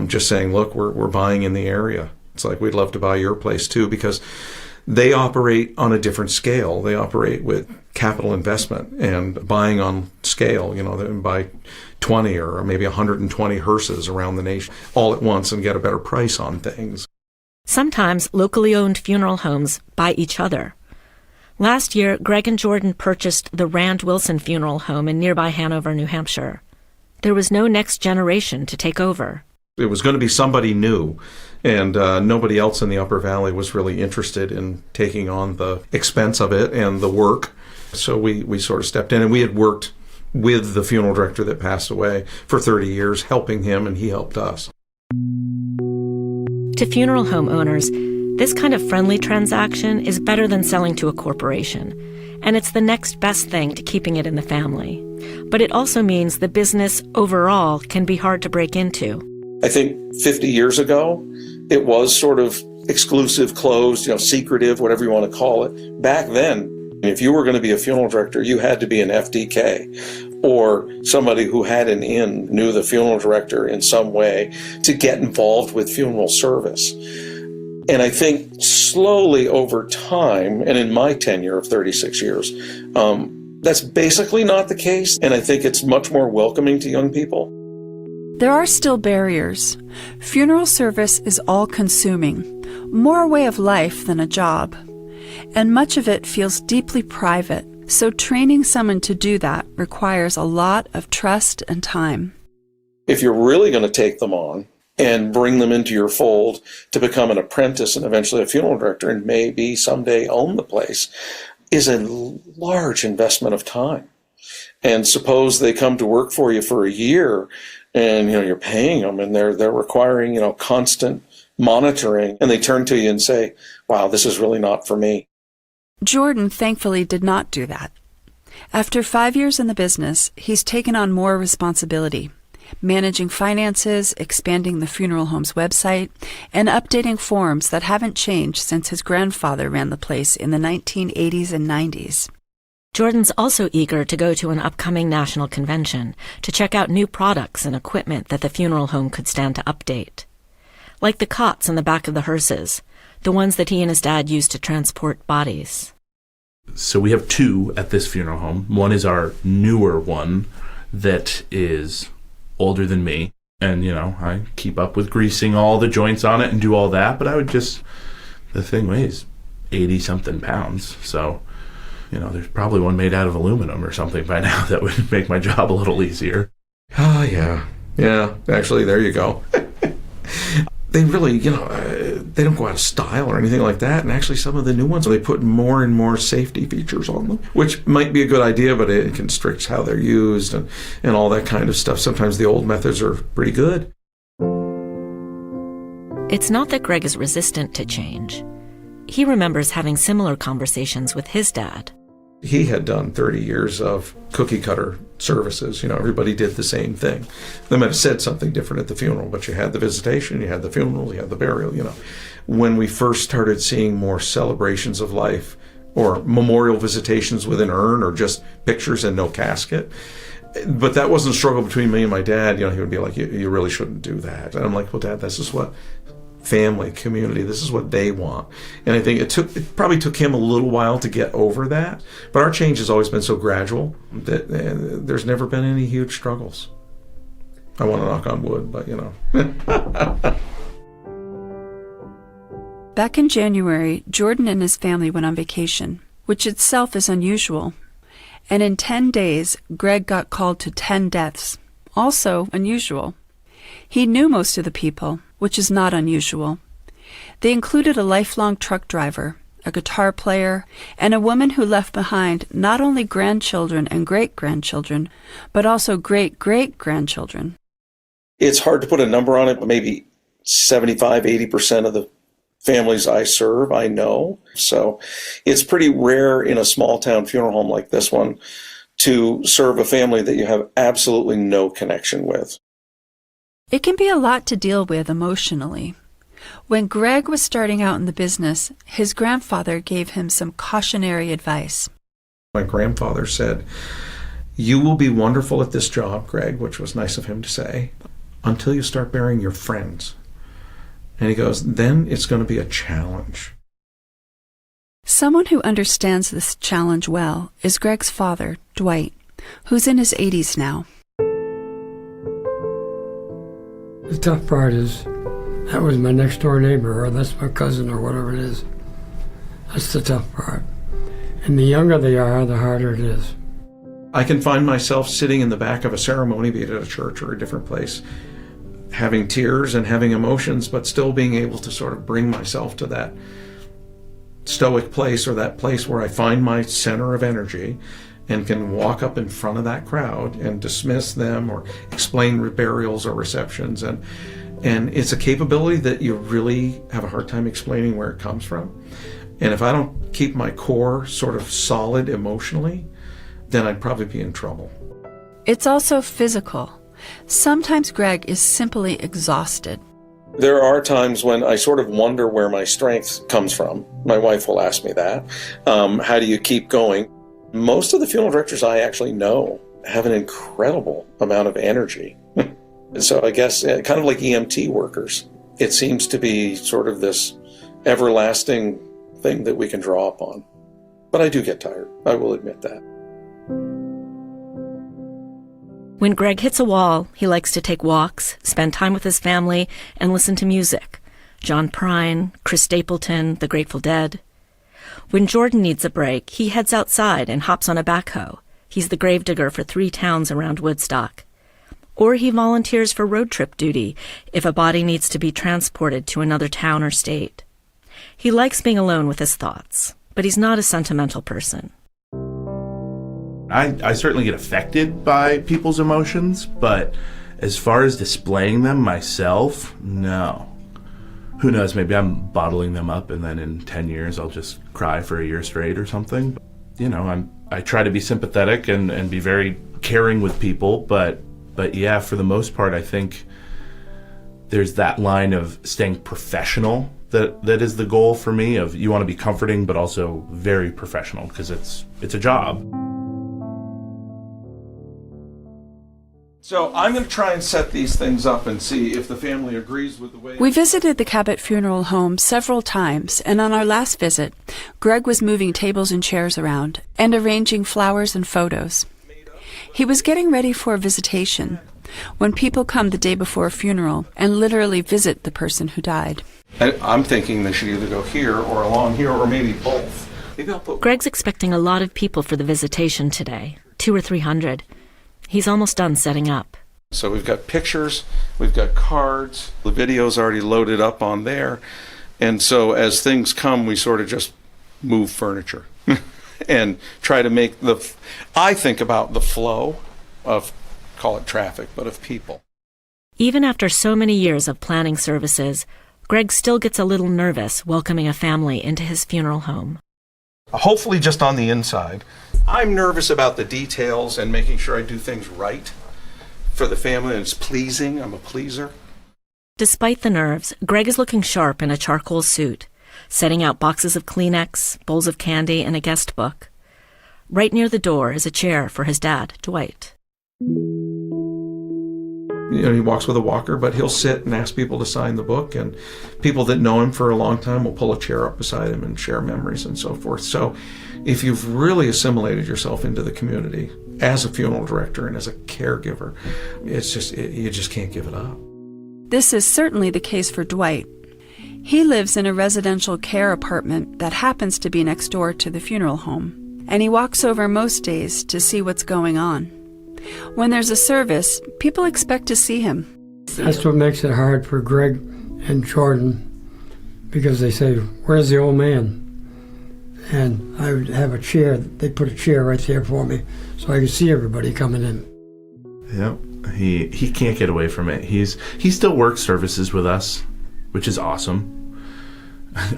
just saying, look, we're buying in the area. It's like, we'd love to buy your place too, because they operate on a different scale. They operate with capital investment and buying on scale. They buy 20 or maybe 120 hearses around the nation all at once and get a better price on things. Sometimes locally owned funeral homes buy each other. Last year, Greg and Jordan purchased the Rand Wilson Funeral Home in nearby Hanover, New Hampshire. There was no next generation to take over. It was going to be somebody new, and nobody else in the Upper Valley was really interested in taking on the expense of it and the work. So we sort of stepped in, and we had worked with the funeral director that passed away for 30 years, helping him, and he helped us. To funeral home owners, this kind of friendly transaction is better than selling to a corporation, and it's the next best thing to keeping it in the family. But it also means the business overall can be hard to break into. I think 50 years ago, it was sort of exclusive, closed, secretive, whatever you want to call it. Back then, if you were going to be a funeral director, you had to be an FDK or somebody who had an in, knew the funeral director in some way to get involved with funeral service. And I think slowly over time, and in my tenure of 36 years, that's basically not the case. And I think it's much more welcoming to young people. There are still barriers. Funeral service is all-consuming, more a way of life than a job. And much of it feels deeply private, so training someone to do that requires a lot of trust and time. If you're really going to take them on and bring them into your fold to become an apprentice and eventually a funeral director and maybe someday own the place, is a large investment of time. And suppose they come to work for you for a year and you're paying them and they're requiring constant monitoring, and they turn to you and say, wow, this is really not for me. Jordan thankfully did not do that. After 5 years in the business, he's taken on more responsibility, managing finances, expanding the funeral home's website, and updating forms that haven't changed since his grandfather ran the place in the 1980s and 90s. Jordan's also eager to go to an upcoming national convention to check out new products and equipment that the funeral home could stand to update. Like the cots in the back of the hearses, the ones that he and his dad used to transport bodies. So we have two at this funeral home. One is our newer one that is older than me. And, I keep up with greasing all the joints on it and do all that. But the thing weighs 80-something pounds. So, there's probably one made out of aluminum or something by now that would make my job a little easier. Oh, yeah. Yeah, actually, there you go. They really, they don't go out of style or anything like that. And actually, some of the new ones, they put more and more safety features on them, which might be a good idea, but it constricts how they're used and all that kind of stuff. Sometimes the old methods are pretty good. It's not that Greg is resistant to change. He remembers having similar conversations with his dad. He had done 30 years of cookie cutter services. Everybody did the same thing. They might have said something different at the funeral, but you had the visitation, you had the funeral, you had the burial, When we first started seeing more celebrations of life or memorial visitations with an urn or just pictures and no casket, but that wasn't a struggle between me and my dad. He would be like, you really shouldn't do that. And I'm like, well, Dad, this is what family, community, this is what they want. And I think it probably took him a little while to get over that, but our change has always been so gradual that there's never been any huge struggles. I want to knock on wood, but Back in January, Jordan and his family went on vacation, which itself is unusual. And in 10 days, Greg got called to 10 deaths, also unusual. He knew most of the people, which is not unusual. They included a lifelong truck driver, a guitar player, and a woman who left behind not only grandchildren and great-grandchildren, but also great-great-grandchildren. It's hard to put a number on it, but maybe 75-80% of the families I serve, I know. So it's pretty rare in a small town funeral home like this one to serve a family that you have absolutely no connection with. It can be a lot to deal with emotionally. When Greg was starting out in the business, his grandfather gave him some cautionary advice. My grandfather said, "You will be wonderful at this job, Greg," which was nice of him to say, "until you start burying your friends." And he goes, then it's going to be a challenge. Someone who understands this challenge well is Greg's father, Dwight, who's in his 80s now. The tough part is that was my next door neighbor, or that's my cousin, or whatever it is. That's the tough part. And the younger they are, the harder it is. I can find myself sitting in the back of a ceremony, be it at a church or a different place, having tears and having emotions, but still being able to sort of bring myself to that stoic place, or that place where I find my center of energy and can walk up in front of that crowd and dismiss them or explain burials or receptions. And it's a capability that you really have a hard time explaining where it comes from. And if I don't keep my core sort of solid emotionally, then I'd probably be in trouble. It's also physical. Sometimes Greg is simply exhausted. There are times when I sort of wonder where my strength comes from. My wife will ask me that. How do you keep going? Most of the funeral directors I actually know have an incredible amount of energy. So I guess kind of like EMT workers, it seems to be sort of this everlasting thing that we can draw upon. But I do get tired. I will admit that. When Greg hits a wall, he likes to take walks, spend time with his family, and listen to music. John Prine, Chris Stapleton, The Grateful Dead. When Jordan needs a break, he heads outside and hops on a backhoe. He's the gravedigger for 3 towns around Woodstock. Or he volunteers for road trip duty if a body needs to be transported to another town or state. He likes being alone with his thoughts, but he's not a sentimental person. I certainly get affected by people's emotions, but as far as displaying them myself, no. Who knows, maybe I'm bottling them up and then in 10 years I'll just cry for a year straight or something. You know, I try to be sympathetic and be very caring with people, but yeah, for the most part, I think there's that line of staying professional that is the goal for me. Of you want to be comforting, but also very professional, because it's a job. So I'm going to try and set these things up and see if the family agrees with the way... We visited the Cabot Funeral Home several times, and on our last visit, Greg was moving tables and chairs around and arranging flowers and photos. He was getting ready for a visitation, when people come the day before a funeral and literally visit the person who died. I'm thinking they should either go here or along here, or maybe both. Maybe I'll put... Greg's expecting a lot of people for the visitation today, 200 or 300. He's almost done setting up. So we've got pictures, we've got cards, the video's already loaded up on there. And so as things come, we sort of just move furniture and try to make I think about the flow of, call it traffic, but of people. Even after so many years of planning services, Greg still gets a little nervous welcoming a family into his funeral home. Hopefully just on the inside. I'm nervous about the details and making sure I do things right for the family and it's pleasing. I'm a pleaser. Despite the nerves, Greg is looking sharp in a charcoal suit, setting out boxes of Kleenex, bowls of candy, and a guest book. Right near the door is a chair for his dad, Dwight. You know, he walks with a walker, but he'll sit and ask people to sign the book, and people that know him for a long time will pull a chair up beside him and share memories and so forth. So if you've really assimilated yourself into the community as a funeral director and as a caregiver, it's just, you just can't give it up. This is certainly the case for Dwight. He lives in a residential care apartment that happens to be next door to the funeral home, and he walks over most days to see what's going on. When there's a service, people expect to see him. That's what makes it hard for Greg and Jordan, because they say, "Where's the old man?" And I would have a chair. They put a chair right there for me so I could see everybody coming in. Yep, he can't get away from it. He still works services with us, which is awesome.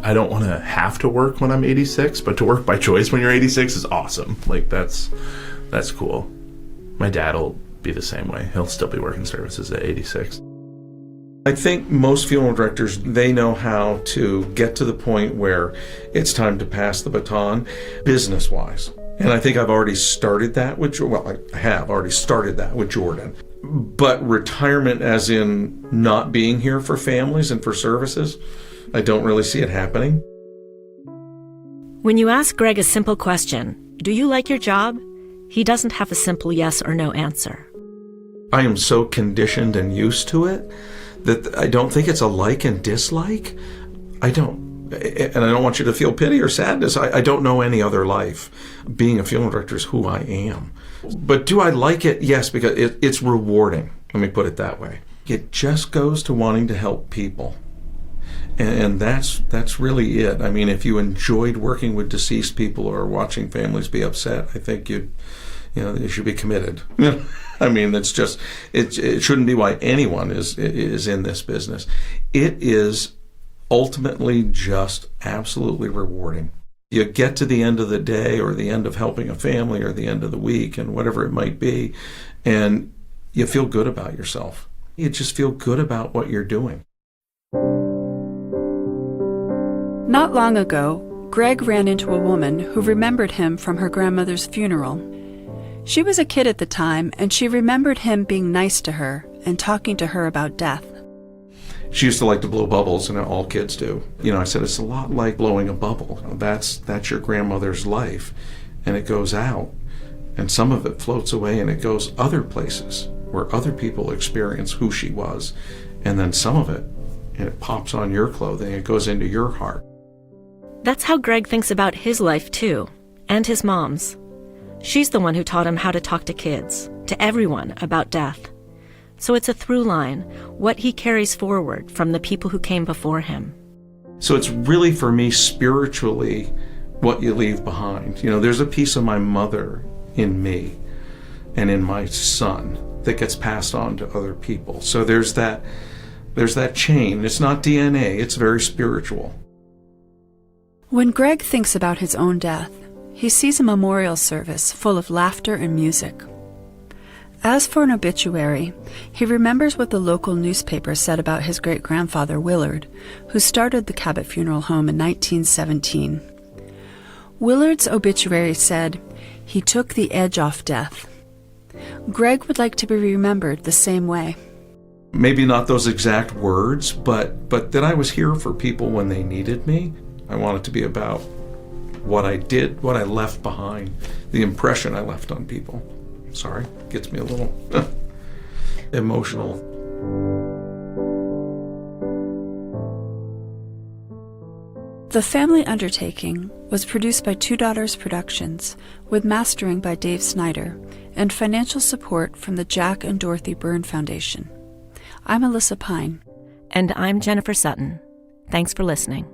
I don't want to have to work when I'm 86, but to work by choice when you're 86 is awesome. Like, that's cool. My dad will be the same way. He'll still be working services at 86. I think most funeral directors, they know how to get to the point where it's time to pass the baton business-wise. And I think I've already started that with, well, I have already started that with Jordan. But retirement as in not being here for families and for services, I don't really see it happening. When you ask Greg a simple question, "Do you like your job?" he doesn't have a simple yes or no answer. I am so conditioned and used to it that I don't think it's a like and dislike. I don't. And I don't want you to feel pity or sadness. I don't know any other life. Being a funeral director is who I am. But do I like it? Yes, because it's rewarding. Let me put it that way. It just goes to wanting to help people. And that's really it. I mean, if you enjoyed working with deceased people or watching families be upset, I think you should be committed. I mean, it's just it shouldn't be why anyone is in this business. It is ultimately just absolutely rewarding. You get to the end of the day or the end of helping a family or the end of the week and whatever it might be, and you feel good about yourself. You just feel good about what you're doing. Not long ago, Greg ran into a woman who remembered him from her grandmother's funeral. She was a kid at the time, and she remembered him being nice to her and talking to her about death. She used to like to blow bubbles, and all kids do. I said, it's a lot like blowing a bubble. That's your grandmother's life, and it goes out, and some of it floats away, and it goes other places where other people experience who she was, and then some of it, and it pops on your clothing, it goes into your heart. That's how Greg thinks about his life, too, and his mom's. She's the one who taught him how to talk to kids, to everyone, about death. So it's a through line, what he carries forward from the people who came before him. So it's really, for me, spiritually, what you leave behind. There's a piece of my mother in me and in my son that gets passed on to other people. So there's that chain. It's not DNA, it's very spiritual. When Greg thinks about his own death, he sees a memorial service full of laughter and music. As for an obituary, he remembers what the local newspaper said about his great-grandfather Willard, who started the Cabot Funeral Home in 1917. Willard's obituary said, "He took the edge off death." Greg would like to be remembered the same way. Maybe not those exact words, but that I was here for people when they needed me. I want it to be about what I did, what I left behind, the impression I left on people. Sorry, gets me a little emotional. The Family Undertaking was produced by Two Daughters Productions, with mastering by Dave Snyder, and financial support from the Jack and Dorothy Byrne Foundation. I'm Alyssa Pine. And I'm Jennifer Sutton. Thanks for listening.